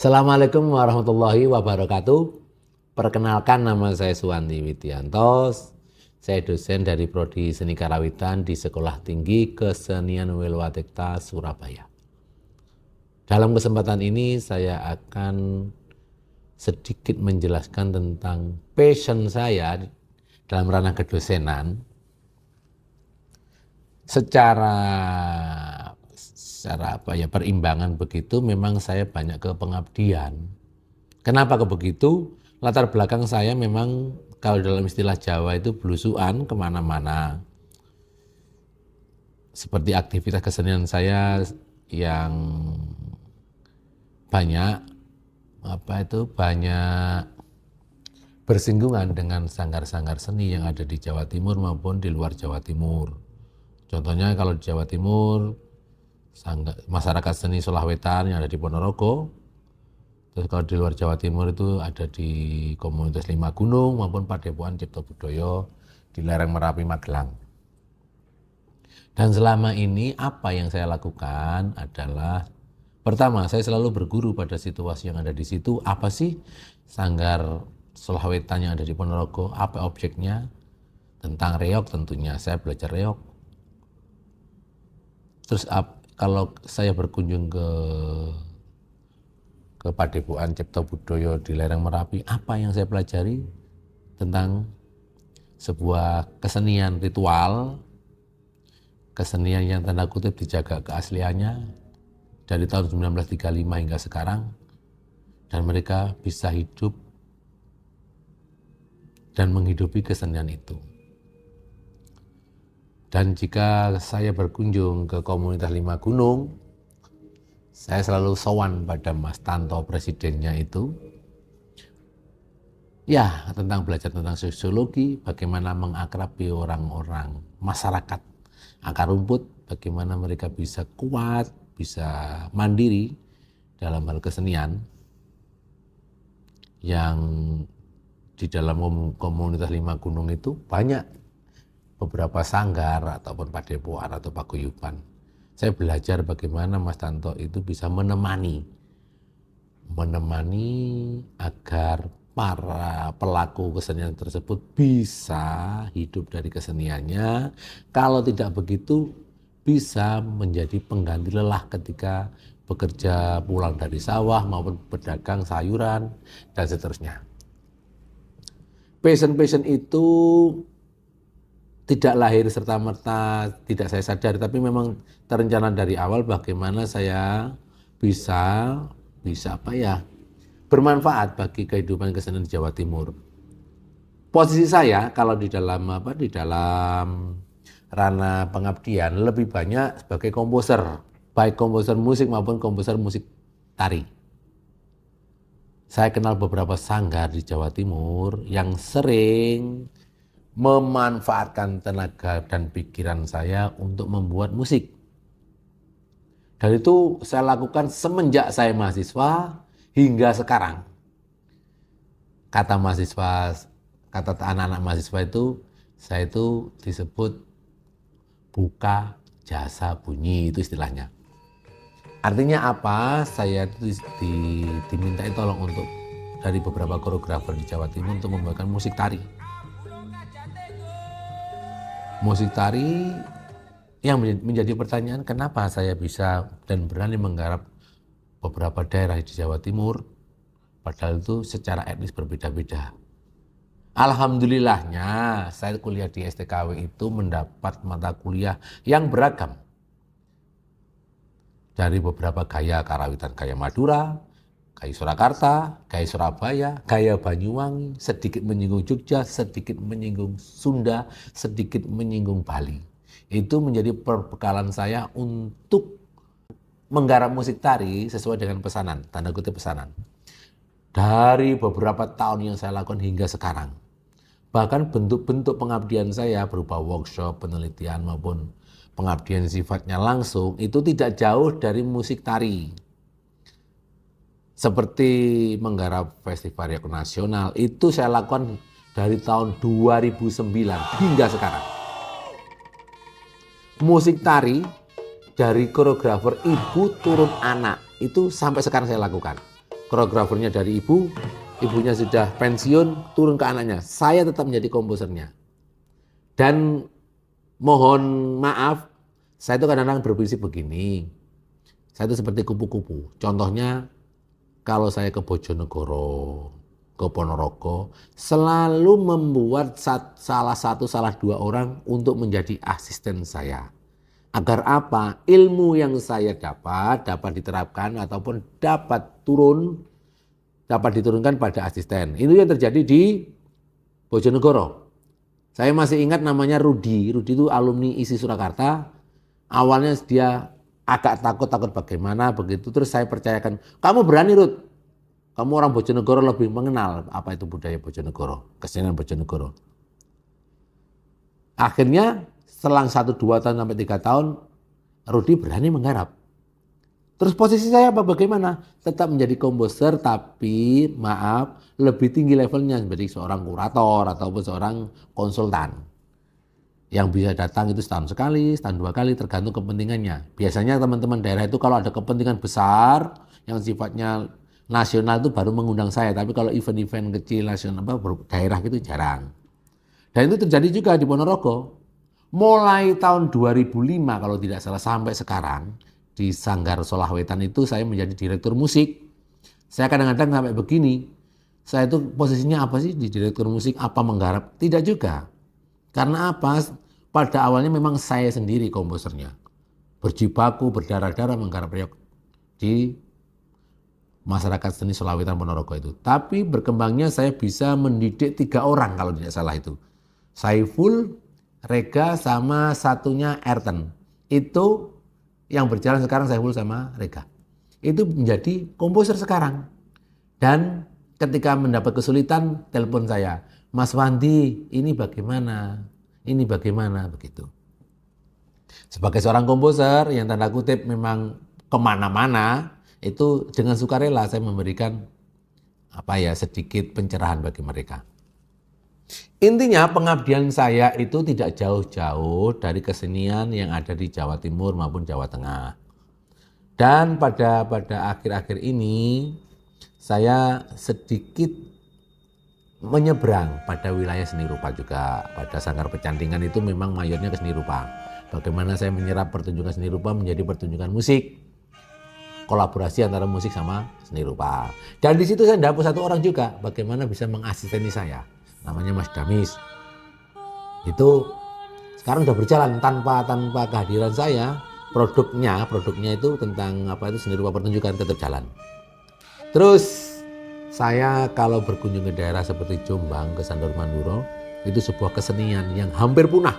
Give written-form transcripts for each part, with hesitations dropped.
Assalamualaikum warahmatullahi wabarakatuh. Perkenalkan, nama saya Suwanti Widianto. Saya dosen dari Prodi Seni Karawitan di Sekolah Tinggi Kesenian Wilwatikta, Surabaya. Dalam kesempatan ini saya akan sedikit menjelaskan tentang passion saya dalam ranah kedosenan. Secara perimbangan begitu, memang saya banyak ke pengabdian. Kenapa begitu? Latar belakang saya memang kalau dalam istilah Jawa itu belusuan kemana-mana. Seperti aktivitas kesenian saya yang banyak bersinggungan dengan sanggar-sanggar seni yang ada di Jawa Timur maupun di luar Jawa Timur. Contohnya kalau di Jawa Timur, masyarakat seni Solawetan yang ada di Ponorogo. Terus kalau di luar Jawa Timur itu ada di komunitas Lima Gunung maupun Padepokan Cipto Budoyo di lereng Merapi, Magelang. Dan selama ini apa yang saya lakukan adalah, pertama, saya selalu berguru pada situasi yang ada di situ. Apa sih sanggar Solawetan yang ada di Ponorogo? Apa objeknya? Tentang reog tentunya, saya belajar reog. Terus kalau saya berkunjung ke Padepokan Cipto Budoyo di lereng Merapi, apa yang saya pelajari tentang sebuah kesenian ritual, kesenian yang tanda kutip dijaga keasliannya dari tahun 1935 hingga sekarang, dan mereka bisa hidup dan menghidupi kesenian itu. Dan jika saya berkunjung ke komunitas Lima Gunung, saya selalu sowan pada Mas Tanto, presidennya itu. Ya, belajar tentang sosiologi, bagaimana mengakrabi orang-orang masyarakat akar rumput, bagaimana mereka bisa kuat, bisa mandiri dalam hal kesenian. Yang di dalam komunitas Lima Gunung itu banyak beberapa sanggar ataupun padepokan atau paguyuban. Saya belajar bagaimana Mas Tanto itu bisa menemani agar para pelaku kesenian tersebut bisa hidup dari keseniannya. Kalau tidak begitu, bisa menjadi pengganti lelah ketika bekerja pulang dari sawah maupun berdagang sayuran dan seterusnya. Passion itu tidak lahir serta-merta, tidak saya sadari, tapi memang terencana dari awal bagaimana saya bisa bermanfaat bagi kehidupan kesenian di Jawa Timur. Posisi saya kalau di dalam ranah pengabdian lebih banyak sebagai komposer, baik komposer musik maupun komposer musik tari. Saya kenal beberapa sanggar di Jawa Timur yang sering memanfaatkan tenaga dan pikiran saya untuk membuat musik. Dan itu saya lakukan semenjak saya mahasiswa hingga sekarang. Kata anak-anak mahasiswa itu, saya itu disebut buka jasa bunyi, itu istilahnya. Artinya apa? Saya dimintai tolong untuk dari beberapa koreografer di Jawa Timur untuk membuatkan musik tari. Musik tari yang menjadi pertanyaan, kenapa saya bisa dan berani menggarap beberapa daerah di Jawa Timur, padahal itu secara etnis berbeda-beda. Alhamdulillahnya saya kuliah di STKW itu mendapat mata kuliah yang beragam. Dari beberapa gaya karawitan, gaya Madura, gaya Surakarta, gaya Surabaya, gaya Banyuwangi, sedikit menyinggung Jogja, sedikit menyinggung Sunda, sedikit menyinggung Bali. Itu menjadi perbekalan saya untuk menggarap musik tari sesuai dengan pesanan, tanda kutip pesanan. Dari beberapa tahun yang saya lakukan hingga sekarang. Bahkan bentuk-bentuk pengabdian saya berupa workshop, penelitian maupun pengabdian sifatnya langsung itu tidak jauh dari musik tari. Seperti menggarap festival reog nasional, itu saya lakukan dari tahun 2009 hingga sekarang. Musik tari dari koreografer ibu turun anak, itu sampai sekarang saya lakukan. koreografernya dari ibu, ibunya sudah pensiun, turun ke anaknya. Saya tetap menjadi komposernya. Dan mohon maaf, saya itu kadang-kadang berprinsip begini. Saya itu seperti kupu-kupu. Contohnya, kalau saya ke Bojonegoro, ke Ponorogo, selalu membuat salah dua orang untuk menjadi asisten saya. Agar apa? Ilmu yang saya dapat diterapkan ataupun dapat diturunkan pada asisten. Itu yang terjadi di Bojonegoro. Saya masih ingat namanya Rudi. Rudi itu alumni ISI Surakarta. Awalnya dia agak takut bagaimana begitu. Terus saya percayakan, kamu berani Rud. Kamu orang Bojonegoro lebih mengenal apa itu budaya Bojonegoro, kesenian Bojonegoro. Akhirnya selang 1, 2 tahun sampai 3 tahun, Rudi berani menggarap. Terus posisi saya apa bagaimana? Tetap menjadi komposer tapi maaf lebih tinggi levelnya menjadi seorang kurator ataupun seorang konsultan. Yang bisa datang itu setahun sekali, setahun 2 kali tergantung kepentingannya. Biasanya teman-teman daerah itu kalau ada kepentingan besar yang sifatnya nasional itu baru mengundang saya. Tapi kalau event-event kecil nasional daerah itu jarang. Dan itu terjadi juga di Ponorogo. Mulai tahun 2005 kalau tidak salah sampai sekarang di Sanggar Solah Wetan itu saya menjadi direktur musik. Saya kadang-kadang sampai begini, saya itu posisinya apa sih di direktur musik, apa menggarap? Tidak juga. Karena apa? Pada awalnya memang saya sendiri komposernya. Berjibaku, berdarah-darah menggarap reok di masyarakat seni Solah Wetan Ponorogo itu. Tapi berkembangnya saya bisa mendidik 3 orang kalau tidak salah itu. Saiful, Rega sama satunya Erten. Itu yang berjalan sekarang Saiful sama Rega. Itu menjadi komposer sekarang. Dan ketika mendapat kesulitan, telepon saya. Mas Wandi, ini bagaimana? Ini bagaimana? Begitu. Sebagai seorang komposer yang tanda kutip memang kemana-mana, itu dengan sukarela saya memberikan sedikit pencerahan bagi mereka. Intinya pengabdian saya itu tidak jauh-jauh dari kesenian yang ada di Jawa Timur maupun Jawa Tengah. Dan pada akhir-akhir ini saya sedikit menyeberang pada wilayah seni rupa juga. Pada Sanggar Pecantingan itu memang mayornya ke seni rupa. Bagaimana saya menyerap pertunjukan seni rupa menjadi pertunjukan musik. Kolaborasi antara musik sama seni rupa. Dan di situ saya dapat 1 orang juga bagaimana bisa mengasisteni saya. Namanya Mas Damis. Itu sekarang udah berjalan tanpa kehadiran saya, produknya itu tentang seni rupa pertunjukan tetap jalan. Terus saya kalau berkunjung ke daerah seperti Jombang, ke Sandor Manduro, itu sebuah kesenian yang hampir punah.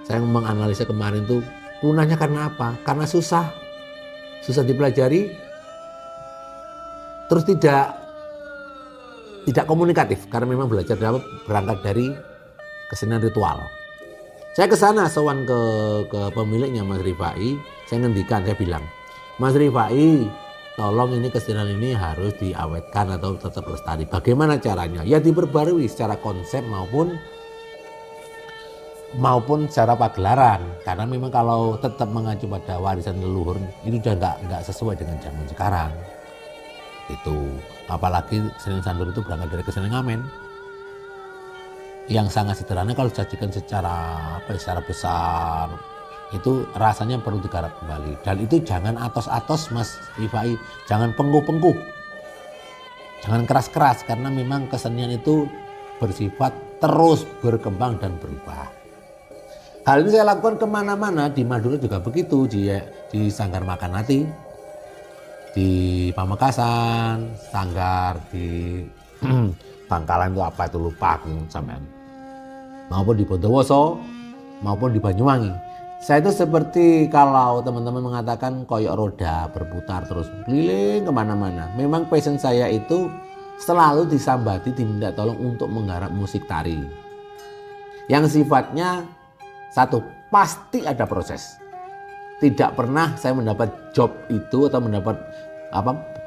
Saya menganalisa kemarin tuh punahnya karena apa? Karena susah dipelajari, terus tidak komunikatif karena memang belajar berangkat dari kesenian ritual. Saya ke sana sowan ke pemiliknya Mas Rifai, saya ngendikan, saya bilang, Mas Rifai, tolong ini kesenian ini harus diawetkan atau tetap lestari. Bagaimana caranya? Ya diperbarui secara konsep maupun secara pagelaran. Karena memang kalau tetap mengacu pada warisan leluhur itu sudah nggak sesuai dengan zaman sekarang. Itu apalagi kesenian Sandor itu berangkat dari kesenian ngamen yang sangat sederhana. Kalau disajikan secara besar itu rasanya perlu digarap kembali. Dan itu jangan atos-atos Mas Rifai, jangan pengkuh-pengkuh, jangan keras-keras, karena memang kesenian itu bersifat terus berkembang dan berubah. Hal ini saya lakukan kemana-mana, di Madura juga begitu, di Sanggar Makanati, di Pamekasan, Sanggar di Bangkalan itu apa itu lupa aku sampean, maupun di Bondowoso maupun di Banyuwangi. Saya itu seperti kalau teman-teman mengatakan koyok roda berputar terus keliling kemana-mana. Memang passion saya itu selalu disambati, diminta tolong untuk menggarap musik tari yang sifatnya satu, pasti ada proses. Tidak pernah saya mendapat job itu atau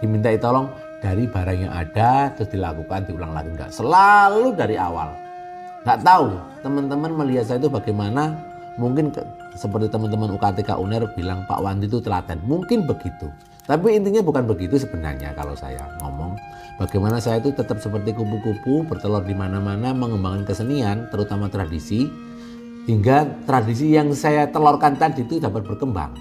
dimintai tolong dari barang yang ada terus dilakukan diulang lagi, enggak. Selalu dari awal. Enggak tahu teman-teman melihat saya itu bagaimana. Mungkin seperti teman-teman UKTK UNER bilang Pak Wandi itu telaten. Mungkin begitu. Tapi intinya bukan begitu sebenarnya kalau saya ngomong. Bagaimana saya itu tetap seperti kupu-kupu bertelur di mana-mana mengembangkan kesenian, terutama tradisi, hingga tradisi yang saya telurkan tadi itu dapat berkembang.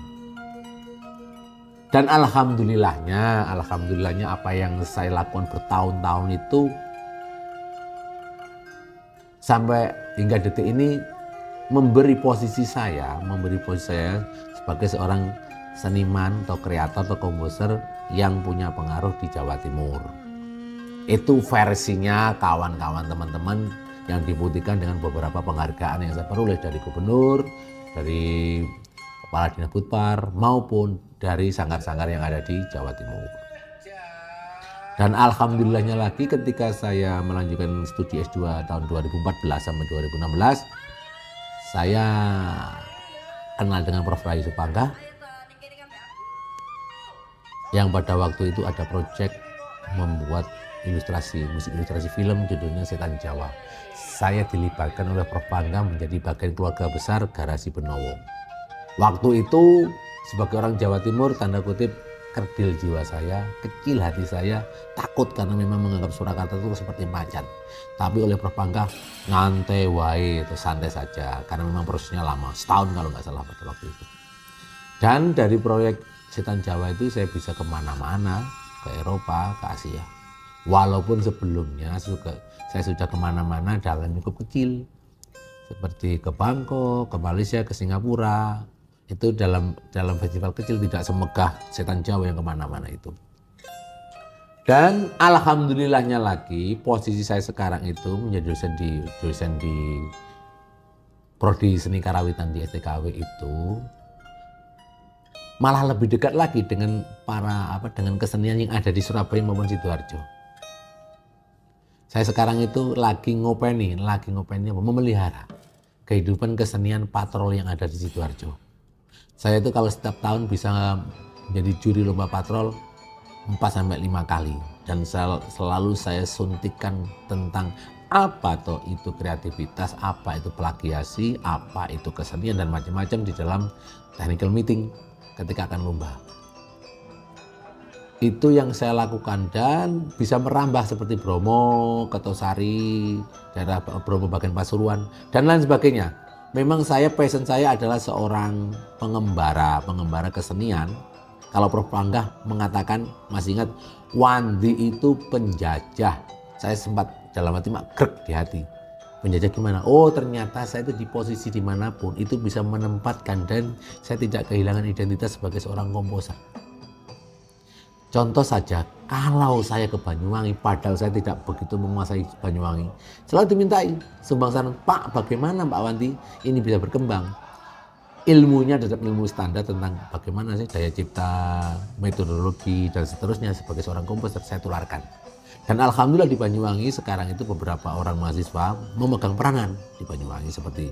Dan alhamdulillahnya apa yang saya lakukan bertahun-tahun itu sampai hingga detik ini memberi posisi saya sebagai seorang seniman atau kreator atau komposer yang punya pengaruh di Jawa Timur. Itu versinya kawan-kawan teman-teman yang dibuktikan dengan beberapa penghargaan yang saya peroleh dari gubernur, dari kepala dinas Budpar maupun dari sanggar-sanggar yang ada di Jawa Timur. Dan alhamdulillahnya lagi ketika saya melanjutkan studi S2 tahun 2014 sampai 2016, saya kenal dengan Prof. Rayu Supangga yang pada waktu itu ada proyek membuat musik ilustrasi film judulnya Setan Jawa. Saya dilibatkan oleh Prof. Pangga menjadi bagian keluarga besar Garasi Benowo. Waktu itu sebagai orang Jawa Timur, tanda kutip, kerdil jiwa saya, kecil hati saya, takut karena memang menganggap Surakarta itu seperti macan. Tapi oleh Prof. Pangga, ngantai wae, itu santai saja, karena memang prosesnya lama, setahun kalau nggak salah pada waktu itu. Dan dari proyek Setan Jawa itu saya bisa kemana-mana, ke Eropa, ke Asia. Walaupun sebelumnya saya sudah kemana-mana dalam lingkup kecil, seperti ke Bangkok, ke Malaysia, ke Singapura. Itu dalam festival kecil, tidak semegah Setan Jawa yang kemana-mana itu. Dan alhamdulillahnya lagi posisi saya sekarang itu menjadi dosen di Prodi Seni Karawitan di STKW itu malah lebih dekat lagi dengan dengan kesenian yang ada di Surabaya maupun Sidoarjo. Saya sekarang itu lagi ngopeni memelihara kehidupan kesenian patrol yang ada di Sidoarjo. Saya itu kalau setiap tahun bisa menjadi juri lomba patrol 4-5 kali. Dan selalu saya suntikan tentang apa itu kreativitas, apa itu plagiasi, apa itu kesenian dan macam-macam di dalam technical meeting ketika akan lomba. Itu yang saya lakukan dan bisa merambah seperti Bromo, Kertosari, daerah Bromo bagian Pasuruan dan lain sebagainya. Memang passion saya adalah seorang pengembara kesenian. Kalau Prof. Pangga mengatakan, masih ingat, Wandi itu penjajah. Saya sempat dalam hati grek di hati. Penjajah gimana? Oh, ternyata saya itu di posisi dimanapun itu bisa menempatkan dan saya tidak kehilangan identitas sebagai seorang komposer. Contoh saja, kalau saya ke Banyuwangi, padahal saya tidak begitu menguasai Banyuwangi, selalu dimintai sumbangsan, Pak, bagaimana Pak Wanti ini bisa berkembang? Ilmunya tetap ilmu standar tentang bagaimana sih daya cipta, metodologi, dan seterusnya sebagai seorang komposer saya tularkan. Dan alhamdulillah di Banyuwangi sekarang itu beberapa orang mahasiswa memegang peranan di Banyuwangi seperti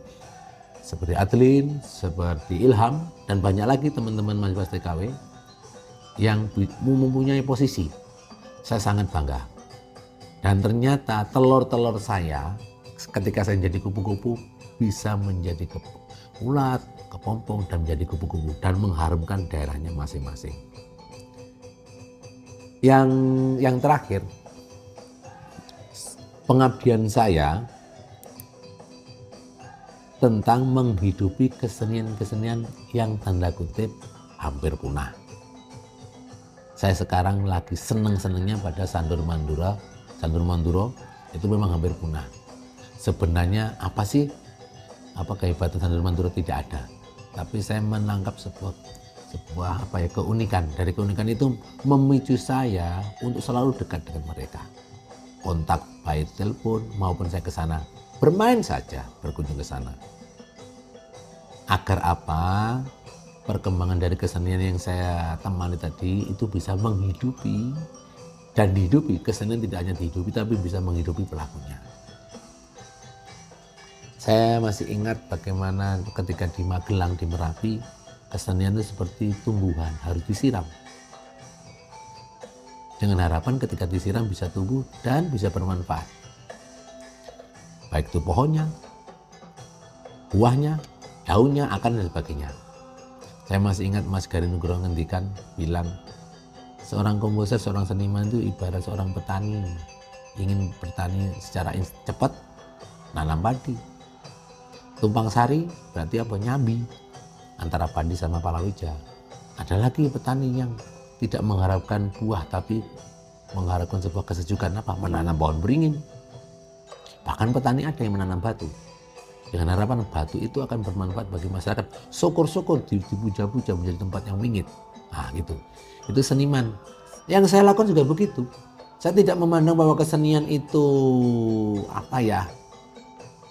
Adlin, seperti Ilham, dan banyak lagi teman-teman mahasiswa TKW yang mempunyai posisi. Saya sangat bangga. Dan ternyata telur-telur saya ketika saya menjadi kupu-kupu bisa menjadi ulat, kepompong dan menjadi kupu-kupu dan mengharumkan daerahnya masing-masing. Yang terakhir, pengabdian saya tentang menghidupi kesenian-kesenian yang tanda kutip hampir punah. Saya sekarang lagi seneng-senengnya pada Sandur Manduro itu memang hampir punah. Sebenarnya apa sih? Apa kehebatan Sandur Manduro? Tidak ada. Tapi saya menangkap sebuah keunikan. Dari keunikan itu memicu saya untuk selalu dekat dengan mereka. Kontak baik telepon maupun saya ke sana. Bermain saja, berkunjung ke sana. Agar apa? Perkembangan dari kesenian yang saya temani tadi itu bisa menghidupi dan dihidupi. Kesenian tidak hanya dihidupi tapi bisa menghidupi pelakunya. Saya masih ingat bagaimana ketika di Magelang, di Merapi, kesenian itu seperti tumbuhan, harus disiram. Dengan harapan ketika disiram bisa tumbuh dan bisa bermanfaat. Baik itu pohonnya, buahnya, daunnya, akar dan sebagainya. Saya masih ingat Mas Gari Nugroho ngendikan bilang, Seorang komposer, seorang seniman itu ibarat seorang petani. Ingin bertani secara cepat, nanam padi. Tumpang sari berarti apa? Nyambi antara padi sama palawija. Ada lagi petani yang tidak mengharapkan buah tapi mengharapkan sebuah kesejukan apa? Menanam pohon beringin. Bahkan petani ada yang menanam batu. Dengan harapan batu itu akan bermanfaat bagi masyarakat. Syukur-syukur dipuja-puja menjadi tempat yang wingit. Nah gitu. Itu seniman. Yang saya lakukan juga begitu. Saya tidak memandang bahwa kesenian itu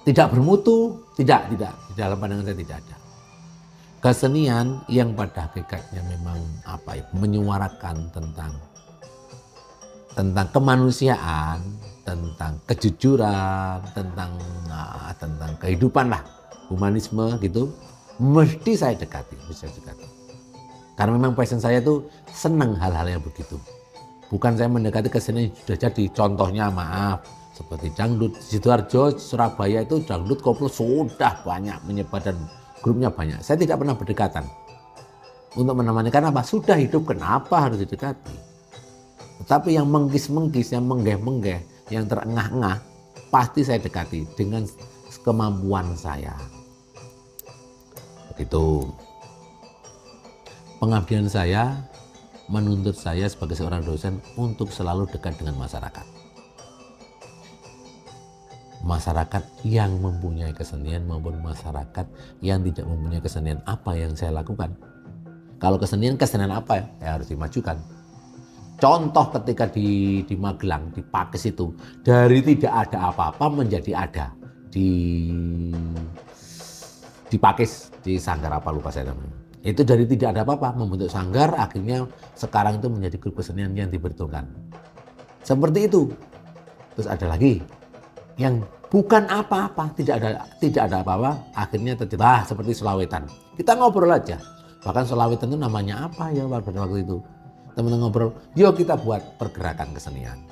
tidak bermutu. Tidak. Di dalam pandangan saya tidak ada. Kesenian yang pada hakikatnya memang menyuarakan tentang kemanusiaan, tentang kejujuran, tentang kehidupan lah, humanisme gitu, mesti saya dekati. Karena memang passion saya itu senang hal-hal yang begitu. Bukan saya mendekati kesenian yang sudah jadi. Contohnya seperti dangdut. Sidoarjo, Surabaya itu dangdut koplo sudah banyak menyebar dan grupnya banyak. Saya tidak pernah berdekatan untuk menemani. Karena sudah hidup, kenapa harus didekati? Tetapi yang menggis-menggis, yang menggeh-menggeh, yang terengah-engah, pasti saya dekati dengan kemampuan saya. Begitu. Pengabdian saya menuntut saya sebagai seorang dosen untuk selalu dekat dengan masyarakat. Masyarakat yang mempunyai kesenian maupun masyarakat yang tidak mempunyai kesenian. Apa yang saya lakukan? Kalau kesenian apa ya harus dimajukan. Contoh ketika di Magelang, di Pakis itu, dari tidak ada apa-apa menjadi ada. Di Pakis, di Sanggar apa lupa saya namanya. Itu dari tidak ada apa-apa membentuk sanggar, akhirnya sekarang itu menjadi grup kesenian yang dibentukkan. Seperti itu. Terus ada lagi yang bukan apa-apa, tidak ada apa-apa, akhirnya terjadi seperti Sulawetan. Kita ngobrol aja. Bahkan Sulawetan itu namanya apa ya pada waktu itu? Teman-teman ngobrol, yuk kita buat pergerakan kesenian.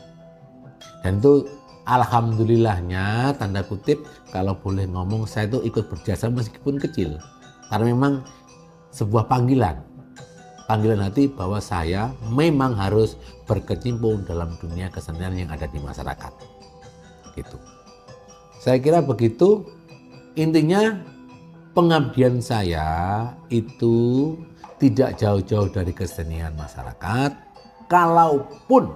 Dan itu alhamdulillahnya, tanda kutip, kalau boleh ngomong, saya itu ikut berjasa meskipun kecil. Karena memang sebuah panggilan hati bahwa saya memang harus berkecimpung dalam dunia kesenian yang ada di masyarakat. Gitu. Saya kira begitu. Intinya pengabdian saya itu tidak jauh-jauh dari kesenian masyarakat. Kalaupun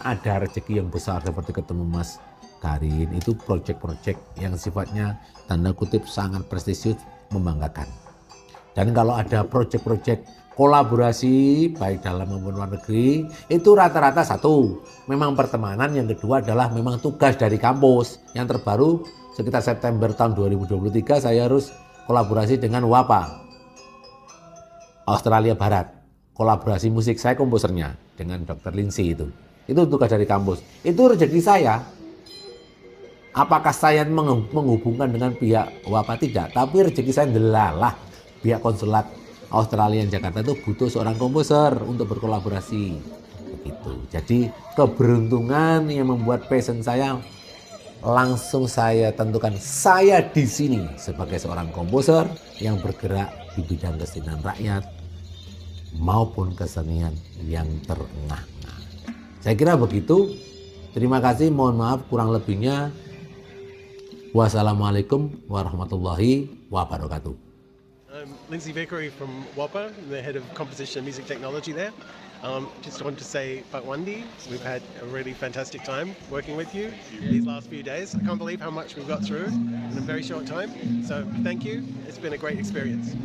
ada rezeki yang besar seperti ketemu Mas Karin, itu proyek-proyek yang sifatnya tanda kutip sangat prestisius, membanggakan. Dan kalau ada proyek-proyek kolaborasi baik dalam maupun luar negeri, itu rata-rata satu, memang pertemanan, yang kedua adalah memang tugas dari kampus. Yang terbaru sekitar September tahun 2023 saya harus kolaborasi dengan WAPA Australia Barat, kolaborasi musik. Saya komposernya dengan Dr. Lindsay itu tugas dari kampus. Itu rezeki saya. Apakah saya menghubungkan dengan pihak WAPA? Tidak, tapi rezeki saya delalah pihak konsulat Australia Jakarta itu butuh seorang komposer untuk berkolaborasi. Begitu. Jadi keberuntungan yang membuat passion saya langsung saya tentukan, saya di sini sebagai seorang komposer yang bergerak di bidang kesenian rakyat maupun kesenian yang terengah-engah. Saya kira begitu. Terima kasih, mohon maaf kurang lebihnya. Wassalamualaikum warahmatullahi wabarakatuh. I'm Lindsay Vickery from WAPA, the head of composition and music technology there. Just want to say, Pakwandi, we've had a really fantastic time working with you these last few days. I can't believe how much we've got through in a very short time. So thank you. It's been a great experience.